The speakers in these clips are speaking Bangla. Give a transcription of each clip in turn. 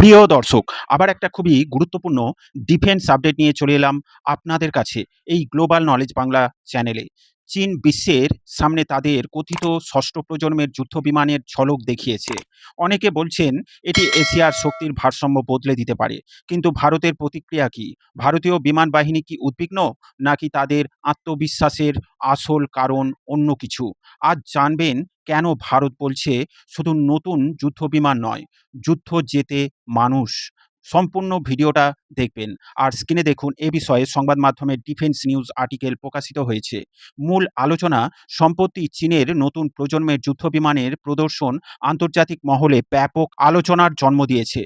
প্রিয় দর্শক, আবার একটা খুবই গুরুত্বপূর্ণ ডিফেন্স আপডেট নিয়ে চলে এলাম আপনাদের কাছে এই গ্লোবাল নলেজ বাংলা চ্যানেলে। চীন বিশ্বের সামনে তাদের কথিত ষষ্ঠ প্রজন্মের যুদ্ধ বিমানের ঝলক দেখিয়েছে। অনেকে বলছেন এটি এশিয়ার শক্তির ভারসাম্য বদলে দিতে পারে। কিন্তু ভারতের প্রতিক্রিয়া কি? ভারতীয় বিমান বাহিনী কি উদ্বিগ্ন? নাকি তাদের আত্মবিশ্বাসের আসল কারণ অন্য কিছু? আজ জানবেন কেন ভারত বলছে শুধু নতুন যুদ্ধ বিমান নয়, যুদ্ধ জেতে মানুষ। সম্পূর্ণ ভিডিওটা দেখবেন। আর স্ক্রিনে দেখুন এ বিষয়ে সংবাদ মাধ্যমে ডিফেন্স নিউজ আর্টিকেল প্রকাশিত হয়েছে। মূল আলোচনা: সম্প্রতি চীনের নতুন প্রজন্মের যুদ্ধবিমানের প্রদর্শন আন্তর্জাতিক মহলে ব্যাপক আলোচনার জন্ম দিয়েছে।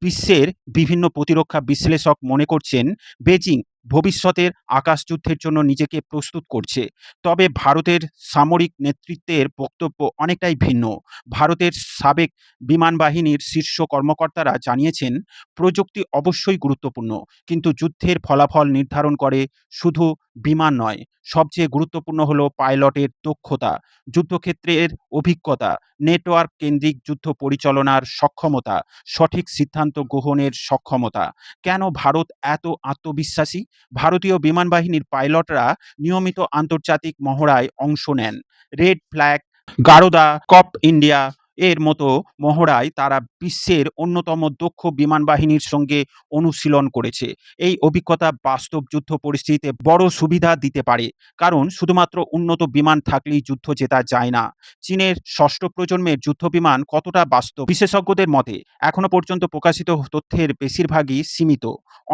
বিশ্বের বিভিন্ন প্রতিরক্ষা বিশ্লেষক মনে করছেন বেজিং ভবিষ্যতের আকাশযুদ্ধের জন্য নিজেকে প্রস্তুত করছে। তবে ভারতের সামরিক নেতৃত্বের বক্তব্য অনেকটাই ভিন্ন। ভারতের সাবেক বিমান বাহিনীর শীর্ষ কর্মকর্তারা জানিয়েছেন, প্রযুক্তি অবশ্যই গুরুত্বপূর্ণ, কিন্তু যুদ্ধের ফলাফল নির্ধারণ করে শুধু বিমান নয়, সবচেয়ে গুরুত্বপূর্ণ হলো পাইলটের দক্ষতা, যুদ্ধক্ষেত্রের অভিজ্ঞতা, নেটওয়ার্ক কেন্দ্রিক যুদ্ধ পরিচালনার সক্ষমতা, সঠিক সিদ্ধান্ত গ্রহণের সক্ষমতা। কেন ভারত এত আত্মবিশ্বাসী? ভারতীয় বিমান বাহিনীর পাইলটরা নিয়মিত আন্তর্জাতিক মহড়ায় অংশ নেন। রেড ফ্ল্যাগ, গারোদা, কপ ইন্ডিয়া এর মতো মহড়ায় তারা বিশ্বের অন্যতম দক্ষ বিমান বাহিনীর সঙ্গে অনুশীলন করেছে। এই অভিজ্ঞতা বাস্তব যুদ্ধ পরিস্থিতিতে বড় সুবিধা দিতে পারে, কারণ শুধুমাত্র উন্নত বিমান থাকলেই যুদ্ধ জেতা যায় না। চীনের ষষ্ঠ প্রজন্মের যুদ্ধ বিমান কতটা বাস্তব? বিশেষজ্ঞদের মতে এখনো পর্যন্ত প্রকাশিত তথ্যের বেশিরভাগই সীমিত।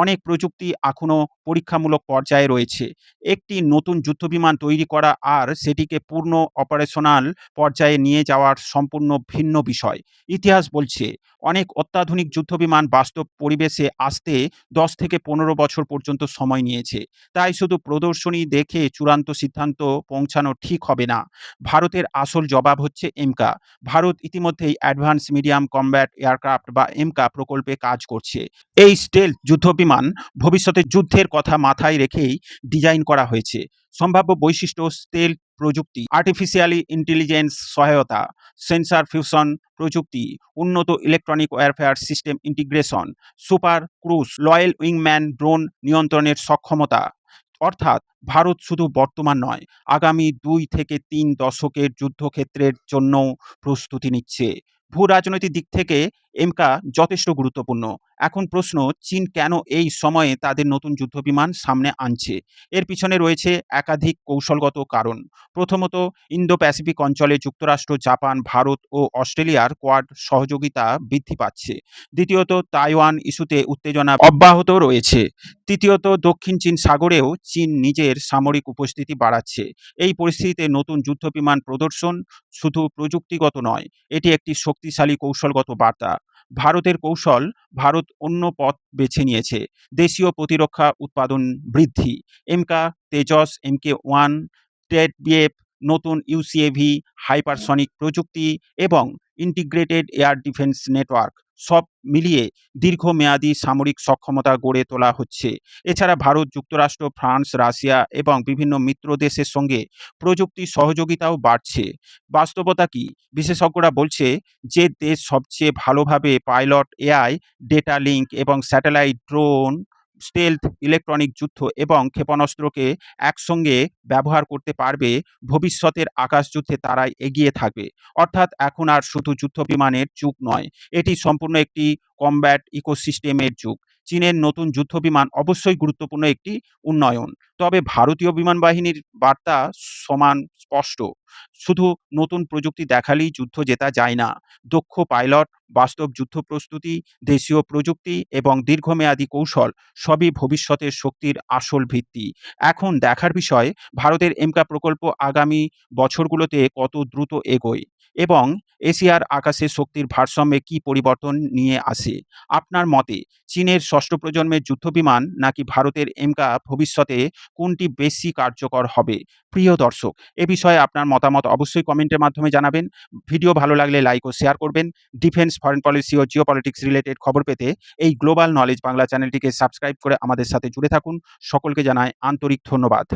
অনেক প্রযুক্তি এখনো পরীক্ষামূলক পর্যায়ে রয়েছে। একটি নতুন যুদ্ধবিমান তৈরি করা আর সেটিকে পূর্ণ অপারেশনাল পর্যায়ে নিয়ে যাওয়ার সম্পূর্ণ ভিন্ন বিষয়। ইতিহাস বলছে অনেক অত্যাধুনিক যুদ্ধবিমান বাস্তব পরিবেশে আসতে 10 থেকে 15 বছর পর্যন্ত সময় নিয়েছে। তাই শুধু প্রদর্শনী দেখে চূড়ান্ত সিদ্ধান্ত পৌঁছানো ঠিক হবে না। ভারতের আসল জবাব হচ্ছে এমকা। ভারত ইতিমধ্যেই অ্যাডভান্স মিডিয়াম কমব্যাট এয়ারক্রাফট বা এমকা প্রকল্পে কাজ করছে। এই স্টেলথ যুদ্ধবিমান ভবিষ্যতে যুদ্ধের কথা মাথায় রেখেই ডিজাইন করা হয়েছে। সম্ভাব্য বৈশিষ্ট্য: স্টেলথ প্রযুক্তি, আর্টিফিশিয়ালি ইন্টেলিজেন্স সহায়তা, সেন্সর ফিউশন প্রযুক্তি, উন্নত electronic warfare system integration, super cruise loyal উইংম্যান ড্রোন নিয়ন্ত্রণের সক্ষমতা। অর্থাৎ ভারত শুধু বর্তমান নয়, আগামী 2 থেকে 3 দশকের যুদ্ধক্ষেত্রের জন্যও প্রস্তুতি নিচ্ছে। ভূ রাজনৈতিক দিক থেকে এমকা যথেষ্ট গুরুত্বপূর্ণ। এখন প্রশ্ন, চীন কেন এই সময়ে তাদের নতুন যুদ্ধবিমান সামনে আনছে? এর পিছনে রয়েছে একাধিক কৌশলগত কারণ। প্রথমত, ইন্দো প্যাসিফিক অঞ্চলে যুক্তরাষ্ট্র, জাপান, ভারত ও অস্ট্রেলিয়ার কোয়াড সহযোগিতা বৃদ্ধি পাচ্ছে। দ্বিতীয়ত, তাইওয়ান ইস্যুতে উত্তেজনা অব্যাহত রয়েছে। তৃতীয়ত, দক্ষিণ চীন সাগরেও চীন নিজের সামরিক উপস্থিতি বাড়াচ্ছে। এই পরিস্থিতিতে নতুন যুদ্ধবিমান প্রদর্শন শুধু প্রযুক্তিগত নয়, এটি একটি শক্তিশালী কৌশলগত বার্তা। ভারতের কৌশল: ভারত অন্য পথ বেছে নিয়েছে। দেশীয় প্রতিরক্ষা উৎপাদন বৃদ্ধি, এমকা, তেজস, MK1, টেডবিএফ, নতুন ইউসিএভি, হাইপারসনিক প্রযুক্তি এবং ইন্টিগ্রেটেড এয়ার ডিফেন্স নেটওয়ার্ক সব মিলিয়ে দীর্ঘমেয়াদী সামরিক সক্ষমতা গড়ে তোলা হচ্ছে। এছাড়া ভারত, যুক্তরাষ্ট্র, ফ্রান্স, রাশিয়া এবং বিভিন্ন মিত্র দেশের সঙ্গে প্রযুক্তি সহযোগিতাও বাড়ছে। বাস্তবতা কি? বিশেষজ্ঞরা বলছে যে দেশ সবচেয়ে ভালোভাবে পাইলট, এআই, ডেটা লিঙ্ক এবং স্যাটেলাইট, ড্রোন, স্টেলথ, ইলেকট্রনিক যুদ্ধ এবং ক্ষেপণাস্ত্রকে একসঙ্গে ব্যবহার করতে পারবে, ভবিষ্যতের আকাশযুদ্ধে তারাই এগিয়ে থাকবে। অর্থাৎ এখন আর শুধু যুদ্ধবিমানের যুগ নয়, এটি সম্পূর্ণ একটি কমব্যাট ইকোসিস্টেমের যুগ। চীনের নতুন যুদ্ধবিমান অবশ্যই গুরুত্বপূর্ণ একটি উন্নয়ন, তবে ভারতীয় বিমান বাহিনীর বার্তা সমান স্পষ্ট: শুধু নতুন প্রযুক্তি দেখালেই যুদ্ধ জেতা যায় না। দক্ষ পাইলট, বাস্তব যুদ্ধ প্রস্তুতি, দেশীয় প্রযুক্তি এবং দীর্ঘমেয়াদী কৌশল সবই ভবিষ্যতের শক্তির আসল ভিত্তি। এখন দেখার বিষয় ভারতের এমকা প্রকল্প আগামী বছরগুলোতে কত দ্রুত এগোয় এবং এশিয়ার আকাশে শক্তির ভারসাম্যে কী পরিবর্তন নিয়ে আসে। আপনার মতে চীনের ষষ্ঠ প্রজন্মের যুদ্ধবিমান নাকি ভারতের এমকা ভবিষ্যতে কোনটি বেশি কার্যকর হবে? প্রিয় দর্শক, এ বিষয়ে আপনার মতামত অবশ্যই কমেন্টের মাধ্যমে জানাবেন। ভিডিও ভালো লাগলে লাইক ও শেয়ার করবেন। ডিফেন্স, ফরেন পলিসি ও জিওপলিটিক্স রিলেটেড খবর পেতে এই গ্লোবাল নলেজ বাংলা চ্যানেলটিকে সাবস্ক্রাইব করে আমাদের সাথে জুড়ে থাকুন। সকলকে জানাই আন্তরিক ধন্যবাদ।